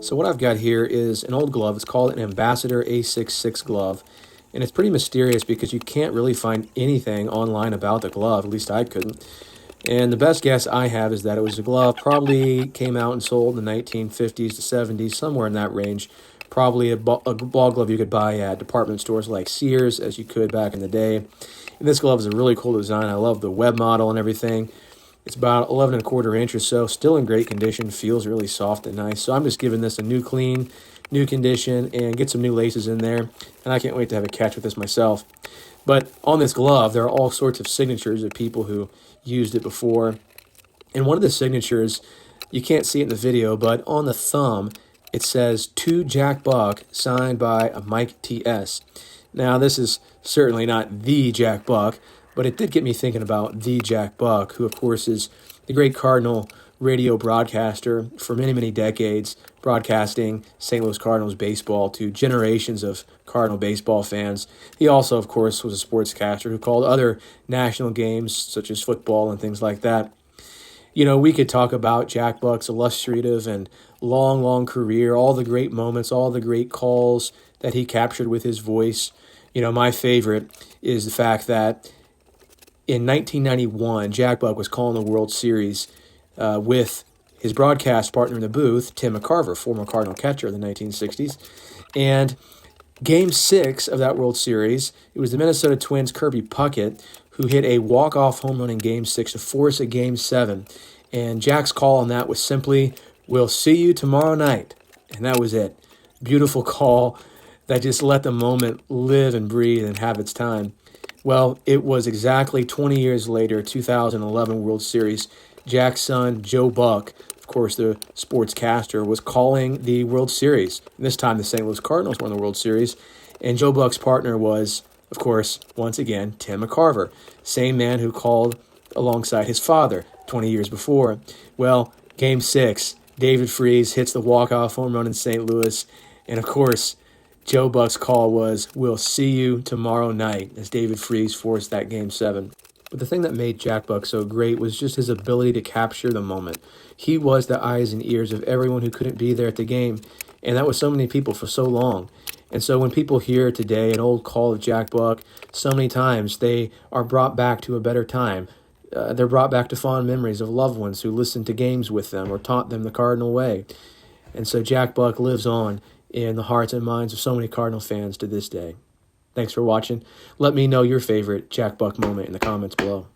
So what I've got here is an old glove. It's called an Ambassador A66 glove. And it's pretty mysterious because you can't really find anything online about the glove. At least I couldn't. And the best guess I have is that it was a glove probably came out and sold in the 1950s to 70s, somewhere in that range. Probably a ball glove you could buy at department stores like Sears, as you could back in the day. And this glove is a really cool design. I love the web model and everything. It's about 11 1/4 inch or so, still in great condition, feels really soft and nice. So I'm just giving this a new clean, new condition, and get some new laces in there. And I can't wait to have a catch with this myself. But on this glove, there are all sorts of signatures of people who used it before. And one of the signatures, you can't see it in the video, but on the thumb, it says, "To Jack Buck," signed by a Mike T.S. Now, this is certainly not the Jack Buck, but it did get me thinking about the Jack Buck, who, of course, is the great Cardinal radio broadcaster for many, many decades, broadcasting St. Louis Cardinals baseball to generations of Cardinal baseball fans. He also, of course, was a sportscaster who called other national games, such as football and things like that. You know, we could talk about Jack Buck's illustrative and long, long career, all the great moments, all the great calls that he captured with his voice. You know, my favorite is the fact that in 1991, Jack Buck was calling the World Series with his broadcast partner in the booth, Tim McCarver, former Cardinal catcher of the 1960s. And Game 6 of that World Series, it was the Minnesota Twins' Kirby Puckett who hit a walk-off home run in Game 6 to force a Game 7. And Jack's call on that was simply, "We'll see you tomorrow night." And that was it. Beautiful call that just let the moment live and breathe and have its time. Well, it was exactly 20 years later, 2011 World Series. Jack's son, Joe Buck, of course, the sportscaster, was calling the World Series. And this time, the St. Louis Cardinals won the World Series. And Joe Buck's partner was, of course, once again, Tim McCarver, same man who called alongside his father 20 years before. Well, Game 6, David Freese hits the walk-off home run in St. Louis. And, of course, Joe Buck's call was, "We'll see you tomorrow night," as David Freese forced that Game 7. But the thing that made Jack Buck so great was just his ability to capture the moment. He was the eyes and ears of everyone who couldn't be there at the game, and that was so many people for so long. And so when people hear today an old call of Jack Buck, so many times they are brought back to a better time. They're brought back to fond memories of loved ones who listened to games with them or taught them the Cardinal way. And so Jack Buck lives on in the hearts and minds of so many Cardinal fans to this day. Thanks for watching. Let me know your favorite Jack Buck moment in the comments below.